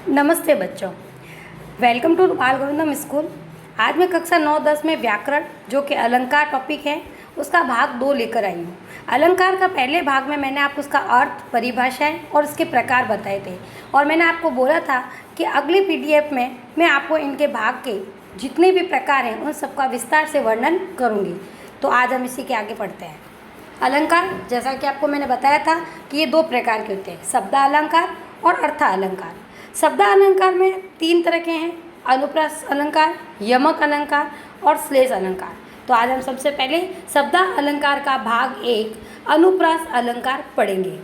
नमस्ते बच्चों, welcome to बाल गोविंदम स्कूल। आज मैं कक्षा 9-10 में व्याकरण जो कि अलंकार टॉपिक है उसका भाग 2 लेकर आई हूँ। अलंकार का पहले भाग में मैंने आपको उसका अर्थ, परिभाषाएं और इसके प्रकार बताए थे और मैंने आपको बोला था कि अगली पीडीएफ में मैं आपको इनके भाग के जितने भी प्रकार हैं उन सबका विस्तार से वर्णन करूँगी। तो आज हम इसी के आगे पढ़ते हैं। अलंकार, जैसा कि आपको मैंने बताया था कि ये 2 प्रकार के होते हैं, शब्दालंकार और अर्थालंकार। शब्दालंकार में 3 तरह के हैं, अनुप्रास अलंकार, यमक अलंकार और श्लेष अलंकार। तो आज हम सबसे पहले शब्दालंकार का भाग 1 अनुप्रास अलंकार पढ़ेंगे।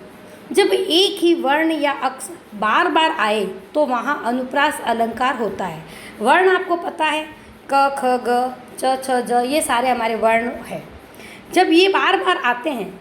जब एक ही वर्ण या अक्षर बार बार आए तो वहाँ अनुप्रास अलंकार होता है। वर्ण आपको पता है, क, ख, ग, च, छ, ज, ये सारे हमारे वर्ण हैं। जब ये बार बार आते हैं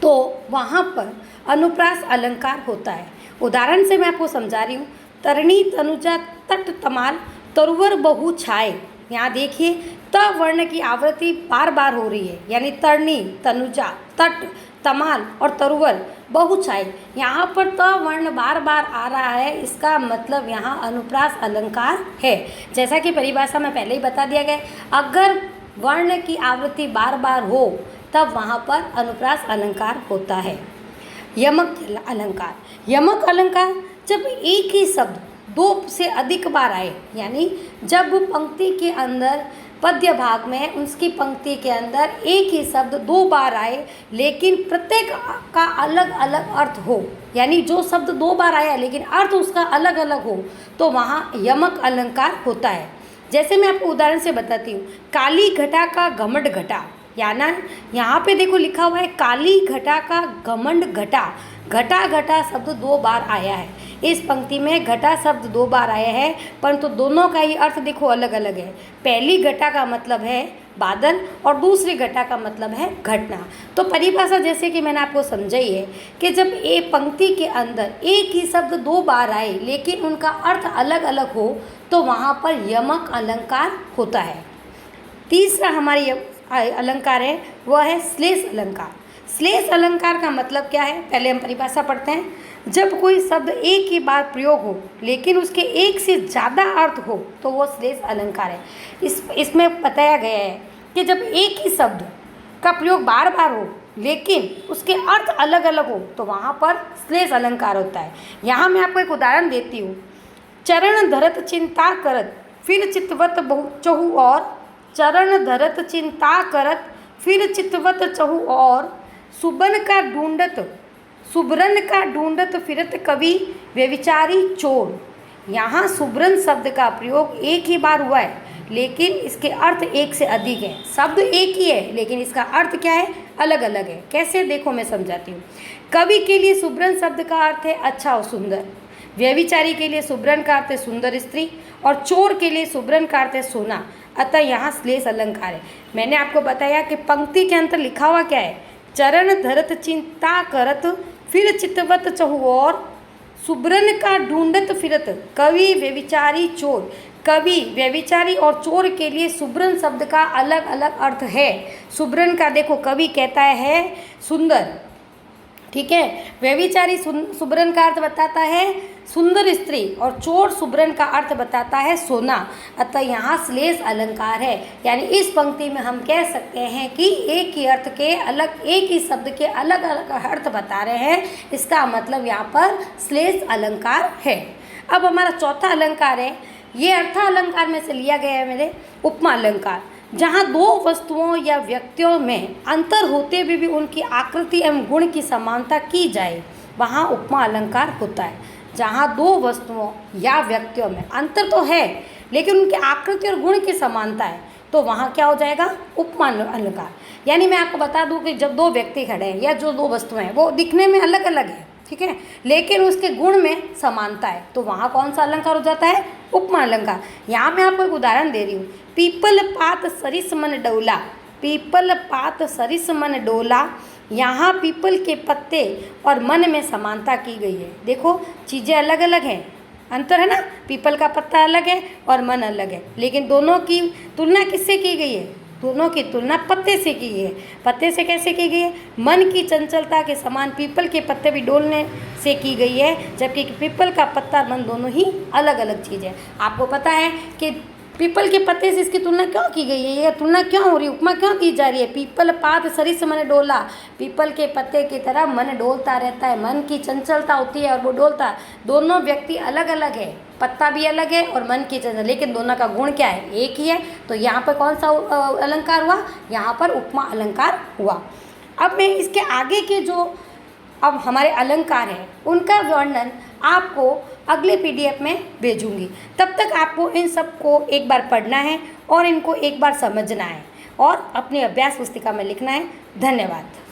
तो वहाँ पर अनुप्रास अलंकार होता है। उदाहरण से मैं आपको समझा रही हूँ। तरणी, तनुजा, तट, तमाल, तरुवर, बहु, छाए। यहाँ देखिए त वर्ण की आवृत्ति बार बार हो रही है, यानी तरणी, तनुजा, तट, तमाल और तरुवर, बहु, छाए। यहाँ पर त वर्ण बार बार आ रहा है, इसका मतलब यहाँ अनुप्रास अलंकार है। जैसा कि परिभाषा में पहले ही बता दिया गया, अगर वर्ण की आवृत्ति बार बार हो तब वहाँ पर अनुप्रास अलंकार होता है। यमक अलंकार। यमक अलंकार जब एक ही शब्द 2 से अधिक बार आए, यानी जब पंक्ति के अंदर पद्य भाग में उसकी पंक्ति के अंदर एक ही शब्द 2 बार आए लेकिन प्रत्येक का अलग अलग अर्थ हो, यानी जो शब्द 2 बार आया लेकिन अर्थ उसका अलग अलग हो, तो वहाँ यमक अलंकार होता है। जैसे मैं आपको उदाहरण से बताती हूँ, काली घटा का घमंड घटा, यानी यहाँ पे देखो लिखा हुआ है काली घटा का घमंड घटा। घटा घटा शब्द 2 बार आया है। इस पंक्ति में घटा शब्द 2 बार आया है, परंतु दोनों का ही अर्थ देखो अलग अलग है। पहली घटा का मतलब है बादल और दूसरी घटा का मतलब है घटना। तो परिभाषा जैसे कि मैंने आपको समझाई है कि जब एक पंक्ति के अंदर एक ही शब्द 2 बार आए लेकिन उनका अर्थ अलग अलग हो तो वहाँ पर यमक अलंकार होता है। तीसरा हमारी अलंकार है वह है श्लेष अलंकार। श्लेष अलंकार का मतलब क्या है, पहले हम परिभाषा पढ़ते हैं। जब कोई शब्द एक ही बार प्रयोग हो लेकिन उसके एक से ज़्यादा अर्थ हो तो वो श्लेष अलंकार है। इसमें बताया गया है कि जब एक ही शब्द का प्रयोग बार बार हो लेकिन उसके अर्थ अलग अलग हो तो वहाँ पर श्लेष अलंकार होता है। यहाँ मैं आपको एक उदाहरण देती हूँ। चरण धरत चिंता करत फिर चितवत बहु चहु और, चरण धरत चिंता करत फिर चितवत चहु और, सुबन का ढूंढत सुबरन का ढूंढत फिरत कवि व्यभिचारी चोर। यहाँ सुबरन शब्द का प्रयोग एक ही बार हुआ है लेकिन इसके अर्थ एक से अधिक है। शब्द एक ही है लेकिन इसका अर्थ क्या है, अलग अलग है। कैसे, देखो मैं समझाती हूँ। कवि के लिए सुबरन शब्द का अर्थ है अच्छा और सुंदर, व्यभिचारी के लिए सुबरन का अर्थ है सुंदर स्त्री और चोर के लिए सुबरन का अर्थ है सोना। अतः यहाँ श्लेष अलंकार है। मैंने आपको बताया कि पंक्ति के अंतर लिखा हुआ क्या है, चरण धरत चिंता करत फिर चितवत चहु और, सुबरन का ढूंढत फिरत कवि व्यभिचारी चोर। कवि, व्यभिचारी और चोर के लिए सुबरन शब्द का अलग अलग अर्थ है। सुबरन का देखो कवि कहता है सुंदर, ठीक है। व्यभिचारी सुबरन का अर्थ बताता है सुंदर स्त्री और चोर सुबरन का अर्थ बताता है सोना। अतः यहाँ श्लेष अलंकार है, यानी इस पंक्ति में हम कह सकते हैं कि एक ही अर्थ के अलग, एक ही शब्द के अलग अलग अर्थ बता रहे हैं। इसका मतलब यहाँ पर श्लेष अलंकार है। अब हमारा चौथा अलंकार है, ये अर्थ अलंकार में से लिया गया है मेरे, उपमा अलंकार। जहाँ 2 वस्तुओं या व्यक्तियों में अंतर होते हुए भी उनकी आकृति एवं गुण की समानता की जाए वहाँ उपमा अलंकार होता है। जहाँ 2 वस्तुओं या व्यक्तियों में अंतर तो है लेकिन उनकी आकृति और गुण की समानता है तो वहाँ क्या हो जाएगा, उपमा अलंकार। यानी मैं आपको बता दूँ कि जब 2 व्यक्ति खड़े हैं या जो 2 वस्तुएं हैं वो दिखने में अलग अलग है, ठीक है, लेकिन उसके गुण में समानता है तो वहाँ कौन सा अलंकार हो जाता है, उपमा अलंकार। यहाँ मैं आपको एक उदाहरण दे रही हूँ। पीपल पात सरिस मन डोला, पीपल पात सरिस मन डोला। यहाँ पीपल के पत्ते और मन में समानता की गई है। देखो चीज़ें अलग अलग हैं, अंतर है ना, पीपल का पत्ता अलग है और मन अलग है, लेकिन दोनों की तुलना किससे की गई है, दोनों की तुलना पत्ते से की है। पत्ते से कैसे की गई है? मन की चंचलता के समान पीपल के पत्ते भी डोलने से की गई है, जबकि पीपल का पत्ता मन दोनों ही अलग अलग चीज़ है। आपको पता है कि पीपल के पत्ते से इसकी तुलना क्यों की गई है? ये तुलना क्यों हो रही है, उपमा क्यों दी जा रही है? पीपल पात सरिस मन डोला, पीपल के पत्ते की तरह मन डोलता रहता है, मन की चंचलता होती है और वो डोलता है। दोनों व्यक्ति अलग अलग है, पत्ता भी अलग है और मन की चंचल, लेकिन दोनों का गुण क्या है? एक ही है। तो यहाँ पर कौन सा अलंकार हुआ? यहाँ पर उपमा अलंकार हुआ। अब मैं इसके आगे के जो अब हमारे अलंकार हैं उनका वर्णन आपको अगले PDF में भेजूंगी। तब तक आपको इन सब को एक बार पढ़ना है और इनको एक बार समझना है और अपनी अभ्यास पुस्तिका में लिखना है। धन्यवाद।